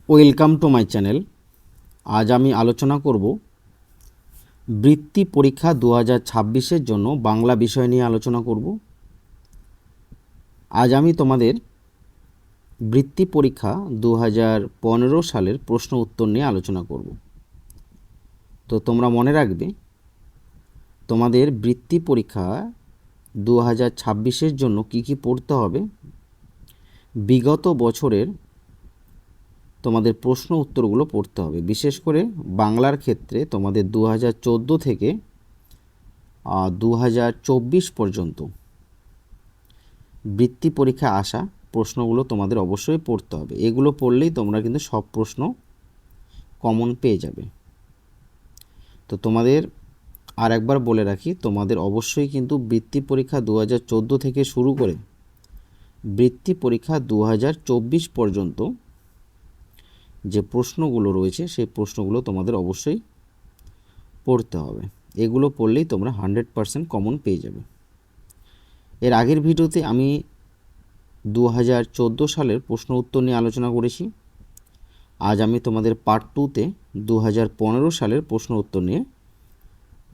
Welcome to my channel. আজ আমি আলোচনা করব বৃত্তি পরীক্ষা 2026-এর জন্য বাংলা বিষয় নিয়ে আলোচনা করব। আজ আমি তোমাদের বৃত্তি পরীক্ষা 2015 সালের প্রশ্ন উত্তর নিয়ে আলোচনা করব। তো তোমরা মনে রাখবে, তোমাদের বৃত্তি পরীক্ষা 2026-এর জন্য কি কি পড়তে হবে, বিগত বছরের তোমাদের প্রশ্ন উত্তরগুলো পড়তে হবে। বিশেষ করে বাংলার ক্ষেত্রে তোমাদের 2014 থেকে 2024 পর্যন্ত বৃত্তি পরীক্ষা আসা প্রশ্নগুলো তোমাদের অবশ্যই পড়তে হবে। এগুলো পড়লেই তোমরা কিন্তু সব প্রশ্ন কমন পেয়ে যাবে। তো তোমাদের আর একবার বলে রাখি, তোমাদের অবশ্যই কিন্তু বৃত্তি পরীক্ষা 2014 থেকে শুরু করে বৃত্তি পরীক্ষা 2024 পর্যন্ত যে প্রশ্নগুলো রয়েছে সেই প্রশ্নগুলো তোমাদের অবশ্যই পড়তে হবে। এগুলো পড়লেই তোমরা 100% কমন পেয়ে যাবে। এর আগের ভিডিওতে আমি 2014 সালের প্রশ্ন উত্তর নিয়ে আলোচনা করেছি। আজ আমি তোমাদের পার্ট 2তে 2015 সালের প্রশ্ন উত্তর নিয়ে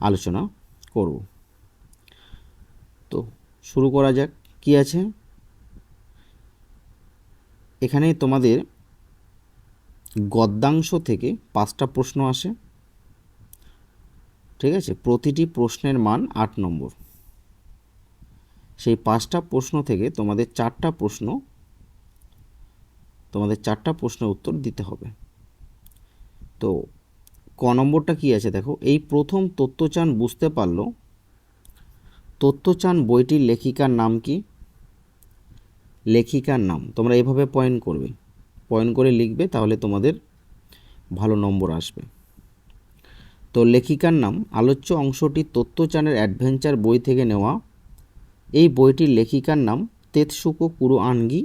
আলোচনা করব। তো শুরু করা যাক। কি আছে এখানে? তোমাদের গদ্যাংশ থেকে 5টা প্রশ্ন আসে, ঠিক আছে? প্রতিটি প্রশ্নের মান 8 নম্বর। সেই 5টা প্রশ্ন থেকে তোমাদের 4টা প্রশ্নের উত্তর দিতে হবে। তো ক নম্বরটা কি আছে দেখো, এই প্রথম তত্ত্বচান বুঝতে পারলো। তত্ত্বচান বইটির লেখিকার নাম কি? লেখিকার নাম তোমরা এভাবে পয়েন্ট করবে, পয়েন্ট করে লিখবে, তাহলে তোমাদের ভালো নম্বর আসবে। তো লেখিকার নাম, আলোচ্য অংশটি তত্ত্বচানের অ্যাডভেঞ্চার বই থেকে নেওয়া। এই বইটির লেখিকার নাম তেতসুকো কুরোআনগি।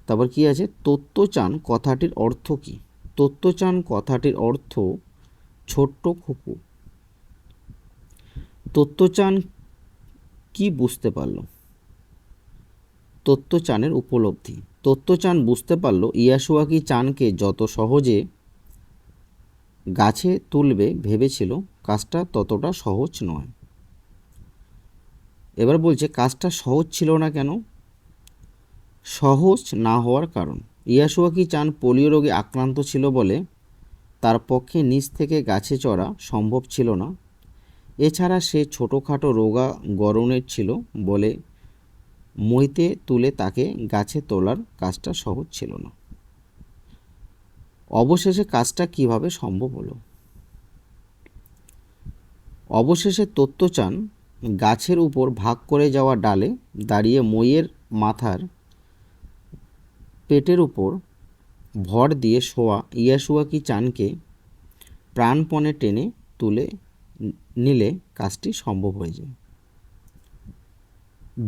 তারপর কি আছে, তত্ত্বচান কথাটির অর্থ কি? তত্ত্বচান কথাটির অর্থ ছোট্ট খুকু। তত্ত্বচান কি বুঝতে পারলো? তত্ত্বচানের উপলব্ধি। তত্ত্বচান বুঝতে পারলো ইয়াসুয়াকি চানকে যত সহজে গাছে তুলবে ভেবেছিল, কাজটা ততটা সহজ নয়। এবার বলছে কাজটা সহজ ছিল না কেন? সহজ না হওয়ার কারণ, ইয়াসুয়াকি চান পোলিও রোগে আক্রান্ত ছিল বলে তার পক্ষে নিচ থেকে গাছে চড়া সম্ভব ছিল না। এছাড়া সে ছোটোখাটো রোগা গরনের ছিল বলে মইতে তুলে তাকে গাছে তোলার কাজটা সহজ ছিল না। অবশেষে কাজটা কিভাবে সম্ভব হলো? অবশেষে তত্ত্বচান গাছের উপর ভাগ করে যাওয়া ডালে দাঁড়িয়ে মইয়ের মাথার পেটের উপর ভর দিয়ে শোয়া ইয়াসুয়াকি চানকে প্রাণপণে টেনে তুলে নিলে কাজটি সম্ভব হয়ে যায়।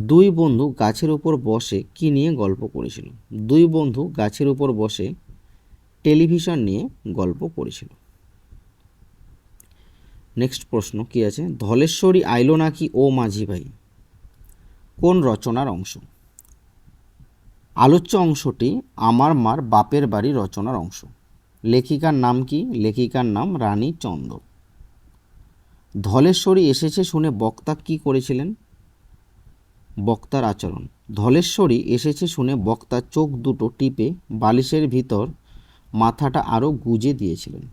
দুই বন্ধু গাছের উপর বসে কি নিয়ে গল্প করেছিল? দুই বন্ধু গাছের উপর বসে টেলিভিশন নিয়ে গল্প করেছিল। নেক্সট প্রশ্ন কি আছে, ধলেশ্বরী আইলো নাকি ও মাঝি ভাই কোন রচনার অংশ? আলোচ্য অংশটি আমার মার বাপের বাড়ি রচনার অংশ। লেখিকার নাম কি? লেখিকার নাম রানী চন্দ। ধলেশ্বরী এসেছে শুনে বক্তা কি করেছিলেন? বক্তার আচরণ। ধলেশ্বরী এসেছে শুনে বক্তা চোখ দুটো টিপে বালিশের ভিতর মাথাটা আরও গুজে দিয়েছিলেন।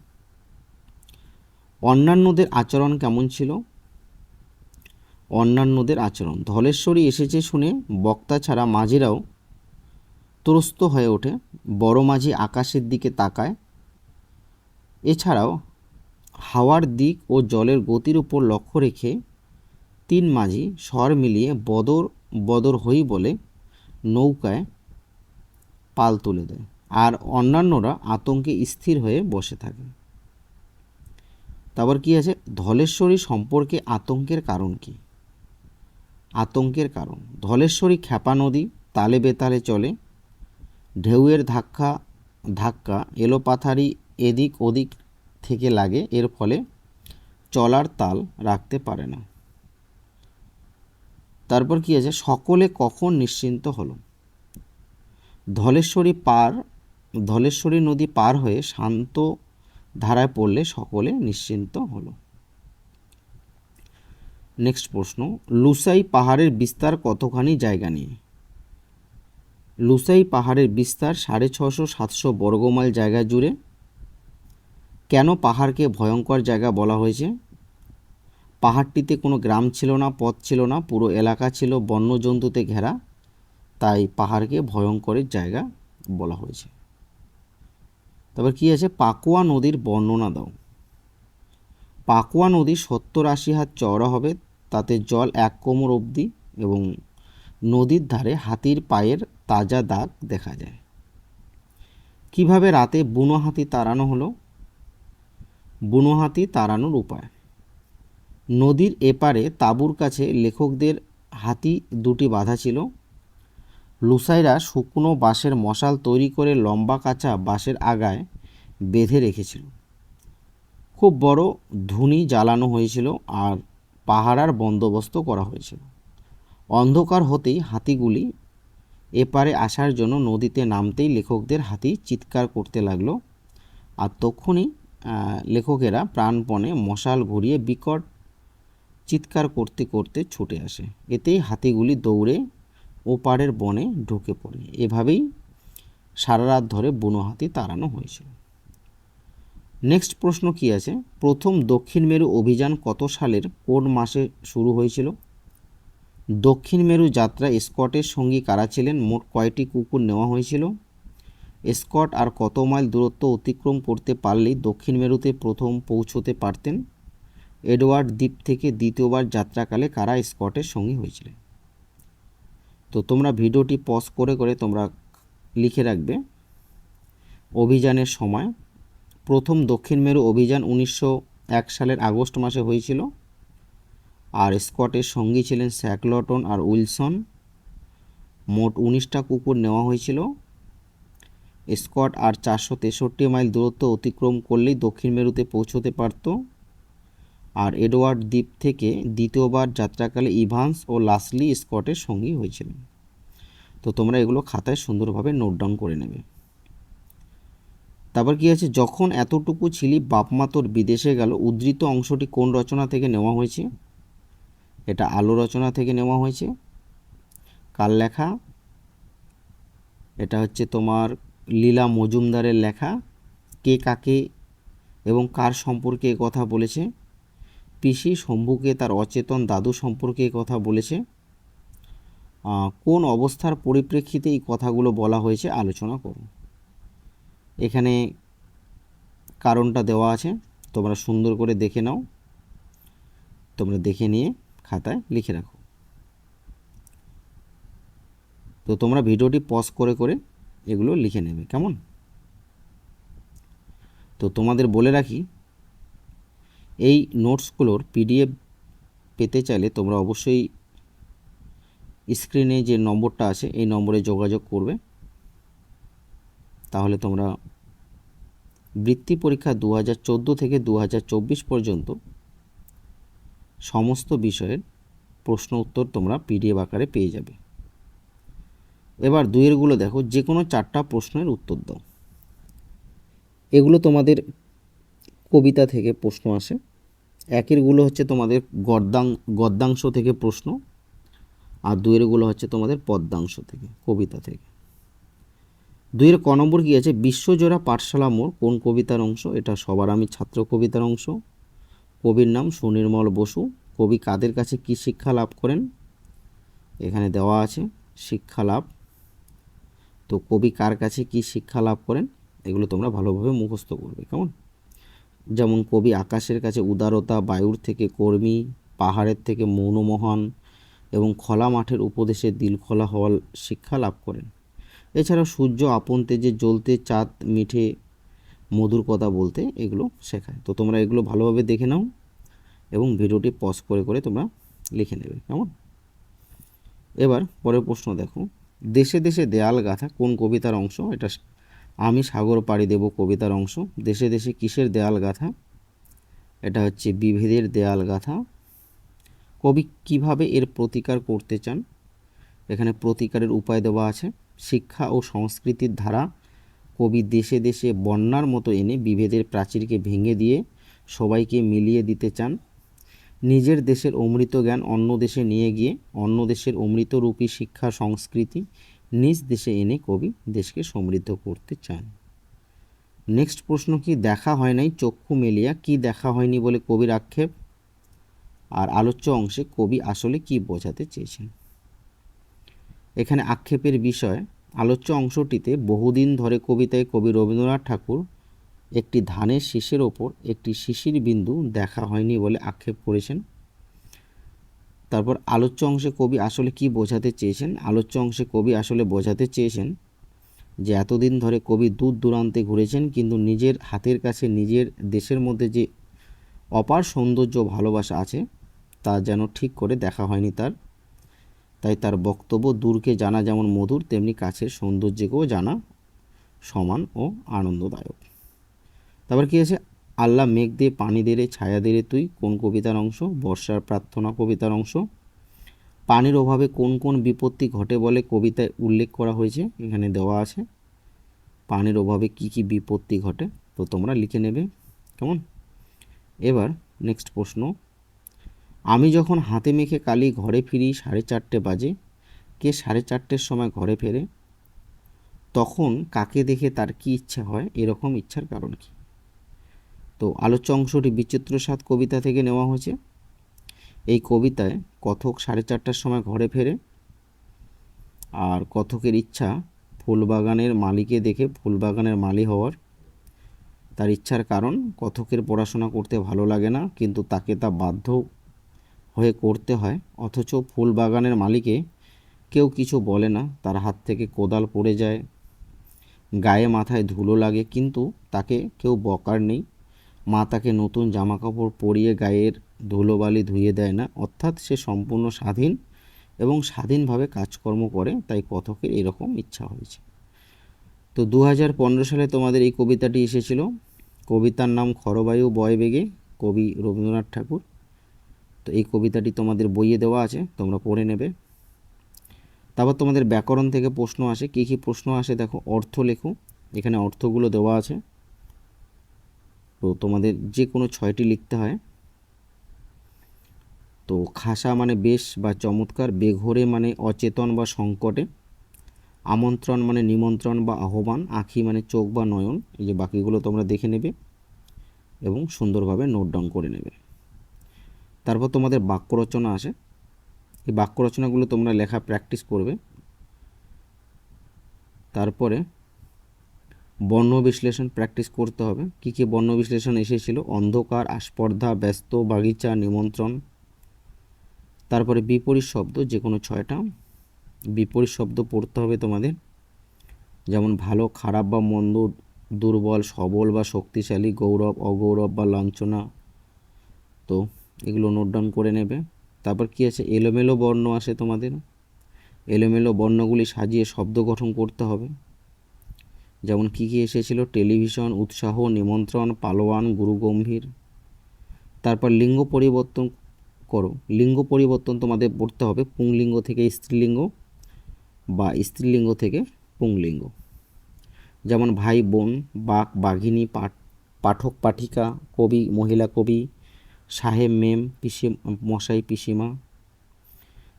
অন্যান্যদের আচরণ কেমন ছিল? অন্যান্যদের আচরণ, ধলেশ্বরী এসেছে শুনে বক্তা ছাড়া মাঝিরাও ত্রস্ত হয়ে ওঠে। বড় মাঝি আকাশের দিকে তাকায়। এছাড়াও হাওয়ার দিক ও জলের গতির উপর লক্ষ্য রেখে তিন মাঝি স্বর মিলিয়ে বদর বদর হই বলে নৌকায় পাল তুলে দেয়, আর অন্যান্যরা আতঙ্কে স্থির হয়ে বসে থাকে। তারপর কি আছে, ধলেশ্বরী সম্পর্কে আতঙ্কের কারণ কি? আতঙ্কের কারণ, ধলেশ্বরী খ্যাপা নদী, তালে বেতালে চলে, ঢেউয়ের ধাক্কা এলোপাথারি এদিক ওদিক থেকে লাগে, এর ফলে চলার তাল রাখতে পারে না। তারপর কি আছে, সকলে কখন নিশ্চিন্ত হলো? ধলেশ্বরী পার ধলেশ্বরী নদী পার হয়ে শান্ত ধারায় পড়লে সকলে নিশ্চিন্ত হলো। নেক্সট প্রশ্ন, লুসাই পাহাড়ের বিস্তার কতখানি জায়গা নিয়ে? লুসাই পাহাড়ের বিস্তার 650-700 বর্গমাইল জায়গা জুড়ে। কেন পাহাড়কে ভয়ঙ্কর জায়গা বলা হয়েছে? পাহাড়টিতে কোনো গ্রাম ছিল না, পথ ছিল না, পুরো এলাকা ছিল বন্যজন্তুতে ঘেরা, তাই পাহাড়কে ভয়ঙ্করের জায়গা বলা হয়েছে। তারপর কি আছে, পাকুয়া নদীর বর্ণনা দাও। পাকুয়া নদী 70-80 হাত চওড়া হবে, তাতে জল 1 কোমর অবধি এবং নদীর ধারে হাতির পায়ের তাজা দাগ দেখা যায়। কিভাবে রাতে বুনো হাতি তাড়ানো হলো? বুনো হাতি তাড়ানোর উপায়, নদীর এপারে তাঁবুর কাছে লেখকদের হাতি দুটি বাঁধা ছিল। লুসাইরা শুকনো বাঁশের মশাল তৈরি করে লম্বা কাঁচা বাঁশের আগায় বেঁধে রেখেছিল। খুব বড় ধুনি জ্বালানো হয়েছিল আর পাহারার বন্দোবস্ত করা হয়েছিল। অন্ধকার হতেই হাতিগুলি এপারে আসার জন্য নদীতে নামতেই লেখকদের হাতি চিৎকার করতে লাগলো, আর তখনই লেখকেরা প্রাণপণে মশাল ঘুরিয়ে বিকট চিৎকার করতে করতে ছুটে আসে। এতেই হাতিগুলি দৌড়ে ওপারের বনে ঢুকে পড়ে। এভাবেই সারা রাত ধরে বুনো হাতি তাড়ানো হয়েছিল। নেক্সট প্রশ্ন কি আছে, প্রথম দক্ষিণ মেরু অভিযান কত সালের কোন মাসে শুরু হয়েছিল? দক্ষিণ মেরু যাত্রা স্কটের সঙ্গী কারা ছিলেন? মোট কয়টি কুকুর নেওয়া হয়েছিল? স্কট আর কত মাইল দূরত্ব অতিক্রম করতে পারলেই দক্ষিণ মেরুতে প্রথম পৌঁছতে পারতেন? এডওয়ার্ড দ্বীপ থেকে দ্বিতীয়বার যাত্রাকালে কারা স্কটের সঙ্গী হয়েছিলেন? তো তোমরা ভিডিওটি পজ করে করে তোমরা লিখে রাখবে অভিযানের সময়। প্রথম দক্ষিণ মেরু অভিযান 1901 সালের আগস্ট মাসে হয়েছিল, আর স্কটের সঙ্গী ছিলেন স্যাকলটন আর উইলসন। মোট 19টা কুকুর নেওয়া হয়েছিল। স্কট আর 463 মাইল দূরত্ব অতিক্রম করলেই দক্ষিণ মেরুতে পৌঁছতে পারত, আর এডওয়ার্ড দ্বীপ থেকে দ্বিতীয়বার যাত্রাকালে ইভান্স ও লাসলি স্কটের সঙ্গী হয়েছিলেন। তো তোমরা এগুলো খাতায় সুন্দরভাবে নোট ডাউন করে নেবে। তারপর কি আছে, যখন এতটুকু ছিলি বাপমা তোর বিদেশে গেল, উদ্ধৃত অংশটি কোন রচনা থেকে নেওয়া হয়েছে? এটা আলো রচনা থেকে নেওয়া হয়েছে। কার লেখা? এটা হচ্ছে তোমার লীলা মজুমদারের লেখা। কে কাকে এবং কার সম্পর্কে কথা বলেছে? পিসি শম্ভুকে তার অচেতন দাদু সম্পর্কে কথা বলেছে। কোন অবস্থার পরিপ্রেক্ষিতে এই কথাগুলো বলা হয়েছে আলোচনা করো। এখানে কারণটা দেওয়া আছে, তোমরা সুন্দর করে দেখে নাও, তোমরা দেখে নিয়ে খাতায় লিখে রাখো। তো তোমরা ভিডিওটি পজ করে করে এগুলো লিখে নেবে, কেমন? তো তোমাদের বলে রাখি, এই নোটসগুলোর পিডিএফ পেতে চাইলে তোমরা অবশ্যই স্ক্রিনে যে নম্বরটা আছে এই নম্বরে যোগাযোগ করবে। তাহলে তোমরা বৃত্তি পরীক্ষা 2014 থেকে 2024 পর্যন্ত সমস্ত বিষয়ের প্রশ্ন উত্তর তোমরা পিডিএফ আকারে পেয়ে যাবে। এবার দুইয়েরগুলো দেখো, যে কোনো 4টা প্রশ্নের উত্তর দাও। এগুলো তোমাদের কবিতা থেকে প্রশ্ন আসে। একেরগুলো হচ্ছে তোমাদের গদ্যাংশ থেকে প্রশ্ন, আর দুইয়েরগুলো হচ্ছে তোমাদের পদ্যাংশ থেকে, কবিতা থেকে। দুইয়ের ক নম্বর কী আছে, বিশ্বজোড়া পাঠশালা মোড় কোন কবিতার অংশ? এটা সবার আমি ছাত্র কবিতার অংশ। কবির নাম সুনির্মল বসু। কবি কাদের কাছে কি শিক্ষা লাভ করেন? এখানে দেওয়া আছে শিক্ষা লাভ। তো কবি কার কাছে কি শিক্ষা লাভ করেন এগুলো তোমরা ভালোভাবে মুখস্থ করবে, কেমন? যেমন কবি আকাশের কাছে উদারতা, বায়ুর থেকে কর্মী, পাহাড়ের থেকে মৌনমোহন এবং খোলা মাঠের উপদেশে দিল খোলা হওয়ার শিক্ষা লাভ করেন। এছাড়াও সূর্য আপন তেজে জ্বলতে, চাঁদ মিঠে মধুর কথা বলতে, এগুলো শেখায়। তো তোমরা এগুলো ভালোভাবে দেখে নাও এবং ভিডিওটি পজ করে করে তোমরা লিখে নেবে, কেমন? এবার পরের প্রশ্ন দেখো, দেশে দেশে দেয়াল গাথা কোন কবিতার অংশ? এটা আমি সাগর পাড়ি দেব কবিতার অংশ। দেশে দেশে কিসের দেয়াল গাথা? এটা হচ্ছে বিভেদের দেয়াল গাথা। কবি কিভাবে এর প্রতিকার করতে চান? এখানে প্রতিকারের উপায় দেওয়া আছে। শিক্ষা ও সংস্কৃতির ধারা কবি দেশে দেশে বন্যার মতো এনে বিভেদের প্রাচীরকে ভেঙে দিয়ে সবাইকে মিলিয়ে দিতে চান। নিজের দেশের অমৃত জ্ঞান অন্য দেশে নিয়ে গিয়ে অন্য দেশের অমৃতরূপী শিক্ষা সংস্কৃতি নিজ দেশে এনে কবি দেশকে সমৃদ্ধ করতে চান। নেক্সট প্রশ্ন কি, দেখা হয় নাই চক্ষু মেলিয়া, কি দেখা হয়নি বলে কবির আক্ষেপ? আর আলোচ্য অংশে কবি আসলে কি বোঝাতে চেয়েছেন? এখানে আক্ষেপের বিষয়, আলোচ্য অংশটিতে বহুদিন ধরে কবিতায় কবি রবীন্দ্রনাথ ঠাকুর একটি ধানের শীষের ওপর একটি শিশির বিন্দু দেখা হয়নি বলে আক্ষেপ করেছেন। তারপর আলোচ্য অংশে কবি আসলে কি বোঝাতে চেয়েছেন? আলোচ্য অংশে কবি আসলে বোঝাতে চেয়েছেন যে এতদিন ধরে কবি দূর দূরান্তে ঘুরেছেন, কিন্তু নিজের হাতের কাছে নিজের দেশের মধ্যে যে অপার সৌন্দর্য ভালোবাসা আছে তা যেন ঠিক করে দেখা হয়নি তার। তাই তার বক্তব্য, দূরকে জানা যেমন মধুর তেমনি কাছের সৌন্দর্যকেও জানা সমান ও আনন্দদায়ক। তারপর কী আছে, আল্লাহ মেঘ দিয়ে পানি দেরে ছায়া দেরে তুই, কোন কবিতার অংশ? বর্ষার প্রার্থনা কবিতার অংশ। পানির অভাবে কোন কোন বিপত্তি ঘটে বলে কবিতায় উল্লেখ করা হয়েছে? এখানে দেওয়া আছে পানির অভাবে কি কি বিপত্তি ঘটে, তো তোমরা লিখে নেবে, কেমন? এবার নেক্সট প্রশ্ন, আমি যখন হাতে মেখে কালি ঘরে ফিরি 4:30 বাজে, কে 4:30-র সময় ঘরে ফেরে? তখন কাকে দেখে তার কি ইচ্ছা হয়? এরকম ইচ্ছার কারণ কি? তো আলোচ্য অংশটি বিচিত্র স্বাদ কবিতা থেকে নেওয়া হয়েছে। এই কবিতায় কথক 4:30-র সময় ঘরে ফেরে, আর কথকের ইচ্ছা ফুলবাগানের মালিকে দেখে ফুলবাগানের মালি হওয়ার। তার ইচ্ছার কারণ, কথকের পড়াশোনা করতে ভালো লাগে না, কিন্তু তাকে তা বাধ্য হয়ে করতে হয়। অথচ ফুলবাগানের মালিকে কেউ কিছু বলে না, তার হাত থেকে কোদাল পড়ে যায়, গায়ে মাথায় ধুলো লাগে, কিন্তু তাকে কেউ বকার নেই। মা তাকে নতুন জামাকাপড় পরিয়ে গায়ের ধুলোবালি ধুয়ে দেয় না। অর্থাৎ সে সম্পূর্ণ স্বাধীন এবং স্বাধীনভাবে কাজকর্ম করে, তাই কথকের এরকম ইচ্ছা হয়েছে। তো 2015 সালে তোমাদের এই কবিতাটি এসেছিল। কবিতার নাম খরবায়ু বয় বেগে, কবি রবীন্দ্রনাথ ঠাকুর। তো এই কবিতাটি তোমাদের বইয়ে দেওয়া আছে, তোমরা পড়ে নেবে। তারপর তোমাদের ব্যাকরণ থেকে প্রশ্ন আসে। কী কী প্রশ্ন আসে দেখো, অর্থ লেখো, এখানে অর্থগুলো দেওয়া আছে। তো তোমাদের যে কোনো 6টি লিখতে হয়। তো খাসা মানে বেশ বা চমৎকার, বেঘোরে মানে অচেতন বা সংকটে, আমন্ত্রণ মানে নিমন্ত্রণ বা আহ্বান, আঁখি মানে চোখ বা নয়ন। এই যে বাকিগুলো তোমরা দেখে নেবে এবং সুন্দরভাবে নোট ডাউন করে নেবে। তারপর তোমাদের বাক্য রচনা আসে। এই বাক্য রচনাগুলো তোমরা লেখা প্র্যাকটিস করবে। তারপরে বর্ণ বিশ্লেষণ প্র্যাকটিস করতে হবে। কী কী বর্ণ বিশ্লেষণ এসেছিল? অন্ধকার, আস্পর্ধা, ব্যস্ত, বাগিচা, নিমন্ত্রণ। তারপরে বিপরীত শব্দ, যে কোনো 6টা বিপরীত শব্দ পড়তে হবে তোমাদের, যেমন ভালো, খারাপ বা মন্দ, দুর্বল, সবল বা শক্তিশালী, গৌরব, অগৌরব বা লাঞ্ছনা। তো এগুলো নোট ডাউন করে নেবে। তারপর কি আছে, এলোমেলো বর্ণ আসে তোমাদের। এলোমেলো বর্ণগুলি সাজিয়ে শব্দ গঠন করতে হবে। যেমন কী কী এসেছিল? টেলিভিশন, উৎসাহ, নিমন্ত্রণ, পালোয়ান, গুরুগম্ভীর। তারপর লিঙ্গ পরিবর্তন করো। লিঙ্গ পরিবর্তন তোমাদের পড়তে হবে পুংলিঙ্গ থেকে স্ত্রীলিঙ্গ বা স্ত্রীলিঙ্গ থেকে পুংলিঙ্গ। যেমন ভাই বোন, বাঘ বাঘিনী, পাঠক পাঠিকা, কবি মহিলা কবি, সাহেব মেম, পিসি মশাই পিসিমা।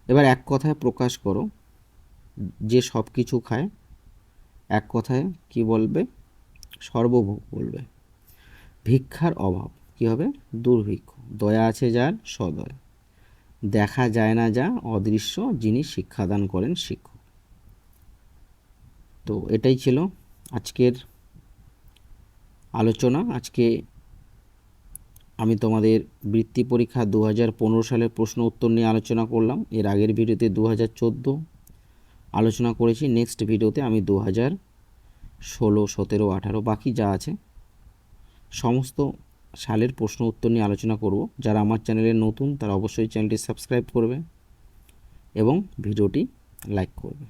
এবার এক কথায় প্রকাশ করো। যে সব কিছু খায়, এক কথায় কি বলবে? সর্বভোগ বলবে। ভিক্ষার অভাব কি হবে? দুর্ভিক্ষ। দয়া আছে যার, সদয়। দেখা যায় না যা, অদৃশ্য, যিনি শিক্ষাদান করেন শিক্ষক। তো এটাই ছিল আজকের আলোচনা। আজকে আমি তোমাদের বৃত্তি পরীক্ষা 2015 সালের প্রশ্ন উত্তর নিয়ে আলোচনা করলাম। এর আগের ভিডিওতে 2014 আলোচনা করেছি। নেক্সট ভিডিওতে আমি 2016, 17, 18 বাকি যা আছে সমস্ত সালের প্রশ্ন উত্তর নিয়ে আলোচনা করব। যারা আমার চ্যানেলে নতুন তারা অবশ্যই চ্যানেলটি সাবস্ক্রাইব করবে এবং ভিডিওটি লাইক করবে।